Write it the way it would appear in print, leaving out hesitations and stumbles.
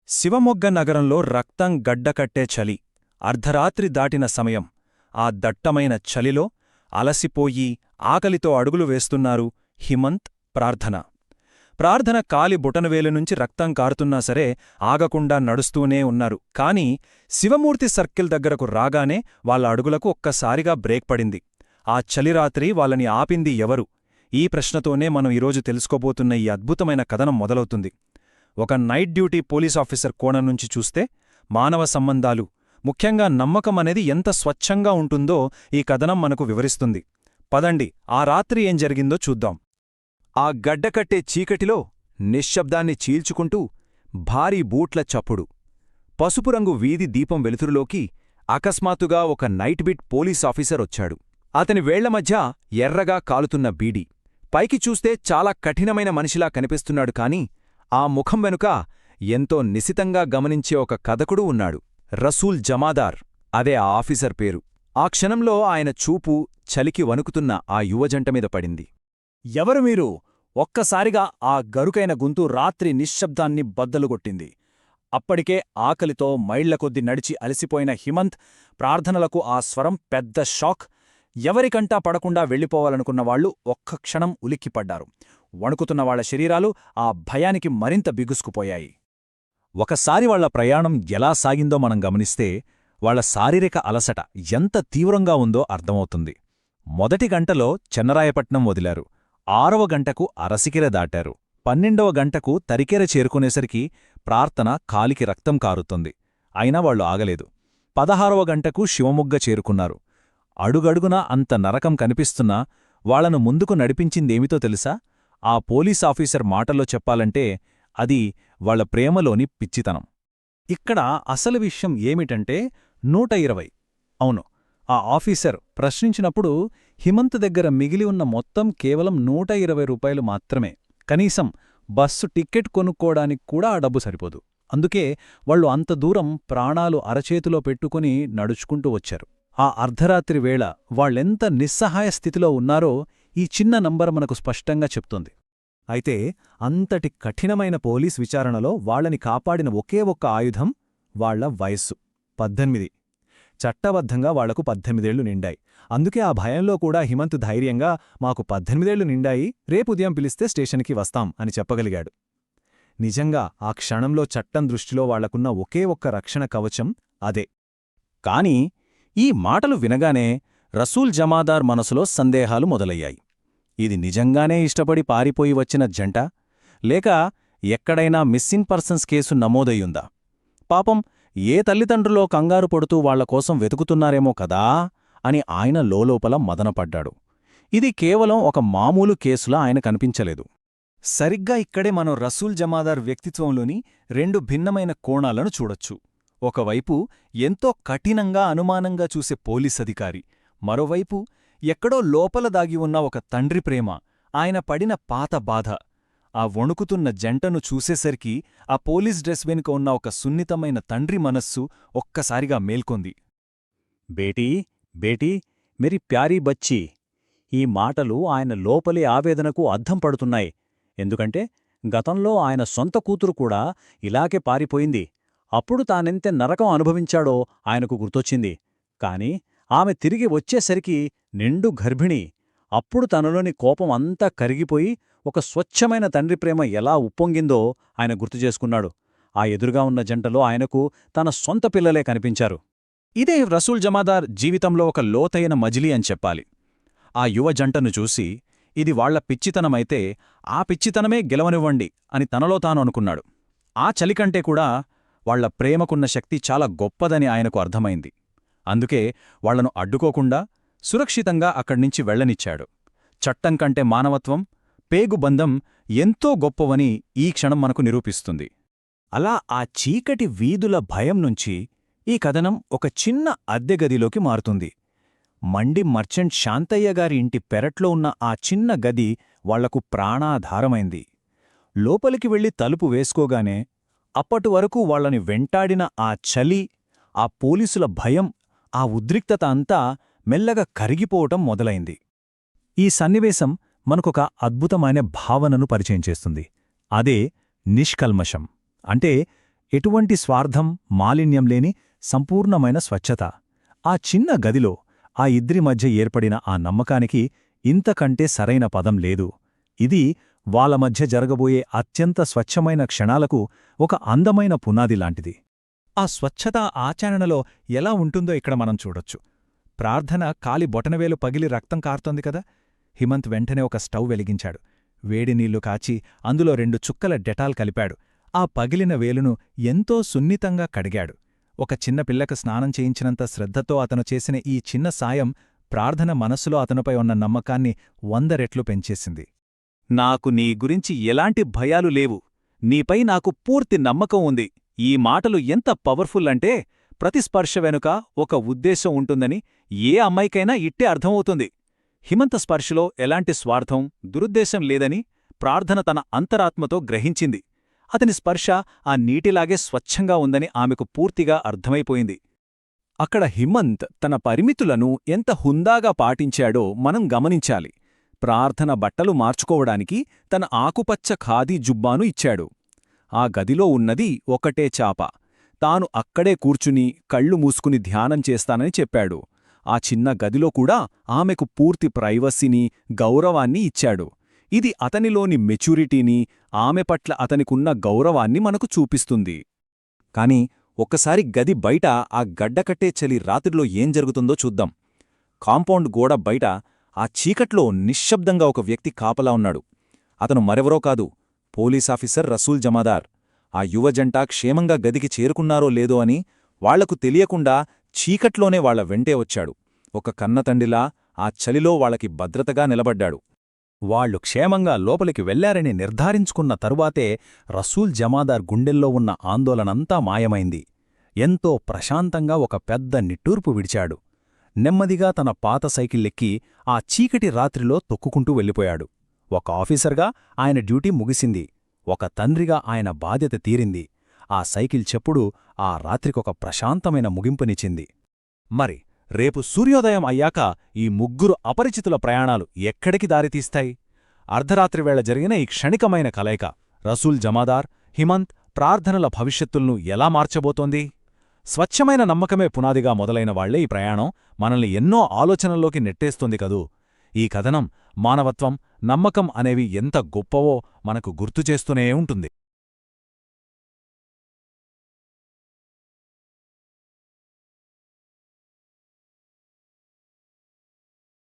శివమొగ్గ నగరంలో రక్తం గడ్డకట్టే చలి. అర్ధరాత్రి దాటిన సమయం. ఆ దట్టమైన చలిలో అలసిపోయి ఆకలితో అడుగులు వేస్తున్నారు హిమంత్, ప్రార్థన. ప్రార్థన కాలి బుటనవేలునుంచి రక్తం కారుతున్నా సరే ఆగకుండా నడుస్తూనే ఉన్నారు. కాని శివమూర్తి సర్కిల్ దగ్గరకు రాగానే వాళ్ళ అడుగులకు ఒక్కసారిగా బ్రేక్ పడింది. ఆ చలిరాత్రి వాళ్ళని ఆపింది ఎవరు? ఈ ప్రశ్నతోనే మనం ఈరోజు తెలుసుకోబోతున్న ఈ అద్భుతమైన కథనం మొదలవుతుంది. ఒక నైట్ డ్యూటీ పోలీసాఫీసర్ కోణం నుంచి చూస్తే మానవ సంబంధాలు, ముఖ్యంగా నమ్మకమనేది ఎంత స్వచ్ఛంగా ఉంటుందో ఈ కథనం మనకు వివరిస్తుంది. పదండి, ఆ రాత్రి ఏం జరిగిందో చూద్దాం. ఆ గడ్డకట్టే చీకటిలో నిశ్శబ్దాన్ని చీల్చుకుంటూ భారీ బూట్ల చప్పుడు, పసుపురంగు వీధి దీపం వెలుతురులోకి అకస్మాత్తుగా ఒక నైట్ బిట్ పోలీసాఫీసర్ వచ్చాడు. అతని వేళ్ల మధ్య ఎర్రగా కాలుతున్న బీడి. పైకి చూస్తే చాలా కఠినమైన మనిషిలా కనిపిస్తున్నాడు, కాని ఆ ముఖం వెనుక ఎంతో నిశితంగా గమనించే ఒక కథకుడు ఉన్నాడు. రసూల్ జమాదార్, అదే ఆ ఆఫీసర్ పేరు. ఆ క్షణంలో ఆయన చూపు చలికి వణుకుతున్న ఆ యువజంటమీద పడింది. ఎవరు మీరు? ఒక్కసారిగా ఆ గరుకైన గొంతు రాత్రి నిశ్శబ్దాన్ని బద్దలుగొట్టింది. అప్పటికే ఆకలితో మైళ్లకొద్ది నడిచి అలసిపోయిన హిమంత్, ప్రార్థనలకు ఆ స్వరం పెద్ద షాక్. ఎవరికంటా పడకుండా వెళ్ళిపోవాలనుకున్నవాళ్లు ఒక్క క్షణం ఉలిక్కిపడ్డారు. వణుకుతున్న వాళ్ల శరీరాలు ఆ భయానికి మరింత బిగుసుకుపోయాయి. ఒకసారి వాళ్ల ప్రయాణం ఎలా సాగిందో మనం గమనిస్తే వాళ్ల శారీరక అలసట ఎంత తీవ్రంగా ఉందో అర్థమవుతుంది. మొదటి గంటలో చెన్నరాయపట్నం వదిలారు. 6వ గంటకు అరసికెర దాటారు. 12వ గంటకు తరికెర చేరుకునేసరికి ప్రార్థన కాలికి రక్తం కారుతుంది. అయినా వాళ్లు ఆగలేదు. 16వ గంటకు శివమొగ్గ చేరుకున్నారు. అడుగడుగునా అంత నరకం కనిపిస్తున్నా వాళ్లను ముందుకు నడిపించిందేమితో తెలుసా? ఆ పోలీసాఫీసర్ మాటల్లో చెప్పాలంటే అది వాళ్ల ప్రేమలోని పిచ్చితనం. ఇక్కడ అసలు విషయం ఏమిటంటే 120. అవును, ఆ ఆఫీసర్ ప్రశ్నించినప్పుడు హిమంత్ దగ్గర మిగిలి ఉన్న మొత్తం కేవలం 120 రూపాయలు మాత్రమే. కనీసం బస్సు టిక్కెట్ కొనుక్కోడానికి కూడా ఆ డబ్బు సరిపోదు. అందుకే వాళ్లు అంత దూరం ప్రాణాలు అరచేతిలో పెట్టుకుని నడుచుకుంటూ వచ్చారు. ఆ అర్ధరాత్రి వేళ వాళ్లెంత నిస్సహాయ స్థితిలో ఉన్నారో ఈ చిన్న నంబర్ మనకు స్పష్టంగా చెప్తుంది. అయితే అంతటి కఠినమైన పోలీస్ విచారణలో వాళ్లని కాపాడిన ఒకే ఒక్క ఆయుధం వాళ్ల వయస్సు 18. చట్టబద్ధంగా వాళ్లకు 18 ఏళ్లు నిండాయి. అందుకే ఆ భయంలో కూడా హిమంత్ ధైర్యంగా మాకు 18 ఏళ్లు నిండాయి, రేపు ఉదయం పిలిస్తే స్టేషన్కి వస్తాం అని చెప్పగలిగాడు. నిజంగా ఆ క్షణంలో చట్టం దృష్టిలో వాళ్లకున్న ఒకే ఒక్క రక్షణ కవచం అదే. కాని ఈ మాటలు వినగానే రసూల్ జమాదార్ మనసులో సందేహాలు మొదలయ్యాయి. ఇది నిజంగానే ఇష్టపడి పారిపోయి వచ్చిన జంట, లేక ఎక్కడైనా మిస్సింగ్ పర్సన్స్ కేసు నమోదయ్యుందా? పాపం ఏ తల్లిదండ్రులో కంగారు పడుతూ వాళ్లకోసం వెతుకుతున్నారేమో కదా అని ఆయన లోలోపల మదనపడ్డాడు. ఇది కేవలం ఒక మామూలు కేసులా ఆయన కనిపించలేదు. సరిగ్గా ఇక్కడే మనం రసూల్ జమాదార్ వ్యక్తిత్వంలోని 2 భిన్నమైన కోణాలను చూడొచ్చు. ఒకవైపు ఎంతో కఠినంగా అనుమానంగా చూసే పోలీసధికారి, మరోవైపు ఎక్కడో లోపల దాగి ఉన్న ఒక తండ్రి ప్రేమ, ఆయన పడిన పాత బాధ. ఆ వణుకుతున్న జంటను చూసేసరికి ఆ పోలీస్ డ్రెస్ వెనుక ఉన్న ఒక సున్నితమైన తండ్రి మనస్సు ఒక్కసారిగా మేల్కొంది. బేటీ, బేటీ, మెరి ప్యారీ బచ్చీ. ఈ మాటలు ఆయన లోపలి ఆవేదనకు అద్దం పడుతున్నాయి. ఎందుకంటే గతంలో ఆయన సొంత కూతురు కూడా ఇలాగే పారిపోయింది. అప్పుడు తానెంత నరకం అనుభవించాడో ఆయనకు గుర్తొచ్చింది. కాని ఆమె తిరిగి వచ్చేసరికి నిండు గర్భిణి. అప్పుడు తనలోని కోపం అంతా కరిగిపోయి ఒక స్వచ్ఛమైన తండ్రి ప్రేమ ఎలా ఉప్పొంగిందో ఆయన గుర్తుచేసుకున్నాడు. ఆ ఎదురుగా ఉన్న జంటలో ఆయనకు తన సొంత పిల్లలే కనిపించారు. ఇదే రసూల్ జమాదార్ జీవితంలో ఒక లోతైన మజిలీ అని చెప్పాలి. ఆ యువ జంటను చూసి ఇది వాళ్ల పిచ్చితనమైతే ఆ పిచ్చితనమే గెలవనివ్వండి అని తనలో తాను అనుకున్నాడు. ఆ చలికంటే కూడా వాళ్ల ప్రేమకున్న శక్తి చాలా గొప్పదని ఆయనకు అర్థమైంది. అందుకే వాళ్లను అడ్డుకోకుండా సురక్షితంగా అక్కడ్నించి వెళ్లనిచ్చాడు. చట్టం కంటే మానవత్వం, పేగుబంధం ఎంతో గొప్పవని ఈ క్షణం మనకు నిరూపిస్తుంది. అలా ఆ చీకటి వీధుల భయం నుంచి ఈ కథనం ఒక చిన్న అద్దెగదిలోకి మారుతుంది. మండి మర్చెంట్ శాంతయ్యగారి ఇంటి పెరట్లో ఉన్న ఆ చిన్న గది వాళ్లకు ప్రాణాధారమైంది. లోపలికి వెళ్లి తలుపు వేసుకోగానే అప్పటివరకు వాళ్లని వెంటాడిన ఆ చలి, ఆ పోలీసుల భయం, ఆ ఉద్రిక్తత అంతా మెల్లగా కరిగిపోవటం మొదలైంది. ఈ సన్నివేశం మనకొక అద్భుతమైన భావనను పరిచయం చేస్తుంది. అదే నిష్కల్మషం. అంటే ఎటువంటి స్వార్థం మాలిన్యం లేని సంపూర్ణమైన స్వచ్ఛత. ఆ చిన్న గదిలో ఆ ఇద్దరి మధ్య ఏర్పడిన ఆ నమ్మకానికి ఇంతకంటే సరైన పదం లేదు. ఇది వాళ్ళ మధ్య జరగబోయే అత్యంత స్వచ్ఛమైన క్షణాలకు ఒక అందమైన పునాది లాంటిది. ఆ స్వచ్ఛత ఆచరణలో ఎలా ఉంటుందో ఇక్కడ మనం చూడొచ్చు. ప్రార్థన కాలి బొటనవేలు పగిలి రక్తం కారుతోంది కదా. హిమంత్ వెంటనే ఒక స్టవ్ వెలిగించాడు. వేడి నీళ్లు కాచి అందులో 2 చుక్కల డెటాల్ కలిపాడు. ఆ పగిలిన వేలును ఎంతో సున్నితంగా కడిగాడు. ఒక చిన్న పిల్లకు స్నానం చేయించినంత శ్రద్ధతో అతను చేసిన ఈ చిన్న సాయం ప్రార్థన మనస్సులో అతనుపై ఉన్న నమ్మకాన్ని 100 రెట్లు పెంచేసింది. నాకు నీ గురించి ఎలాంటి భయాలు లేవు. నీపై నాకు పూర్తి నమ్మకం ఉంది. ఈ మాటలు ఎంత పవర్ఫుల్ అంటే ప్రతి స్పర్శ వెనుక ఒక ఉద్దేశం ఉంటుందని ఏ అమ్మాయికైనా ఇట్టే అర్థమవుతుంది. హిమంత స్పర్శలో ఎలాంటి స్వార్థం, దురుద్దేశం లేదని ప్రార్థన తన అంతరాత్మతో గ్రహించింది. అతని స్పర్శ ఆ నీటిలాగే స్వచ్ఛంగా ఉందని ఆమెకు పూర్తిగా అర్థమైపోయింది. అక్కడ హిమంత్ తన పరిమితులను ఎంత హుందాగా పాటించాడో మనం గమనించాలి. ప్రార్థన బట్టలు మార్చుకోవడానికి తన ఆకుపచ్చ ఖాదీ జుబ్బాను ఇచ్చాడు. ఆ గదిలో ఉన్నది ఒకటే చాప. తాను అక్కడే కూర్చుని కళ్ళు మూసుకుని ధ్యానం చేస్తానని చెప్పాడు. ఆ చిన్న గదిలో కూడా ఆమెకు పూర్తి ప్రైవసీని, గౌరవాన్ని ఇచ్చాడు. ఇది అతనిలోని మెచ్యూరిటీని, ఆమె పట్ల అతనికున్న గౌరవాన్ని మనకు చూపిస్తుంది. కాని ఒక్కసారి గది బయట ఆ గడ్డకట్టే చలి రాత్రిలో ఏం జరుగుతుందో చూద్దాం. కాంపౌండ్ గోడ బయట ఆ చీకట్లో నిశ్శబ్దంగా ఒక వ్యక్తి కాపలా ఉన్నాడు. అతను మరెవరో కాదు, పోలీసాఫీసర్ రసూల్ జమాదార్. ఆ యువజంట క్షేమంగా గదికి చేరుకున్నారో లేదో అని వాళ్లకు తెలియకుండా చీకట్లోనే వాళ్ల వెంటే వచ్చాడు. ఒక కన్నతండ్రిలా ఆ చలిలో వాళ్లకి భద్రతగా నిలబడ్డాడు. వాళ్లు క్షేమంగా లోపలికి వెళ్లారని నిర్ధారించుకున్న తరువాతే రసూల్ జమాదార్ గుండెల్లో ఉన్న ఆందోళనంతా మాయమైంది. ఎంతో ప్రశాంతంగా ఒక పెద్ద నిట్టూర్పు విడిచాడు. నెమ్మదిగా తన పాత సైకిళ్ళెక్కి ఆ చీకటి రాత్రిలో తొక్కుకుంటూ వెళ్ళిపోయాడు. ఒక ఆఫీసర్గా ఆయన డ్యూటీ ముగిసింది. ఒక తండ్రిగా ఆయన బాధ్యత తీరింది. ఆ సైకిల్ చెప్పుడు ఆ రాత్రికొక ప్రశాంతమైన ముగింపునిచ్చింది. మరి రేపు సూర్యోదయం అయ్యాక ఈ ముగ్గురు అపరిచితుల ప్రయాణాలు ఎక్కడికి దారితీస్తాయి? అర్ధరాత్రివేళ జరిగిన ఈ క్షణికమైన కలయిక రసూల్ జమాదార్, హిమంత్ ప్రార్థనల భవిష్యత్తులను ఎలా మార్చబోతోంది? స్వచ్ఛమైన నమ్మకమే పునాదిగా మొదలైన వాళ్లే ఈ ప్రయాణం మనల్ని ఎన్నో ఆలోచనల్లోకి నెట్టేస్తుంది కదూ. ఈ కథనం మానవత్వం, నమ్మకం అనేవి ఎంత గొప్పవో మనకు గుర్తుచేస్తూనే ఉంటుంది.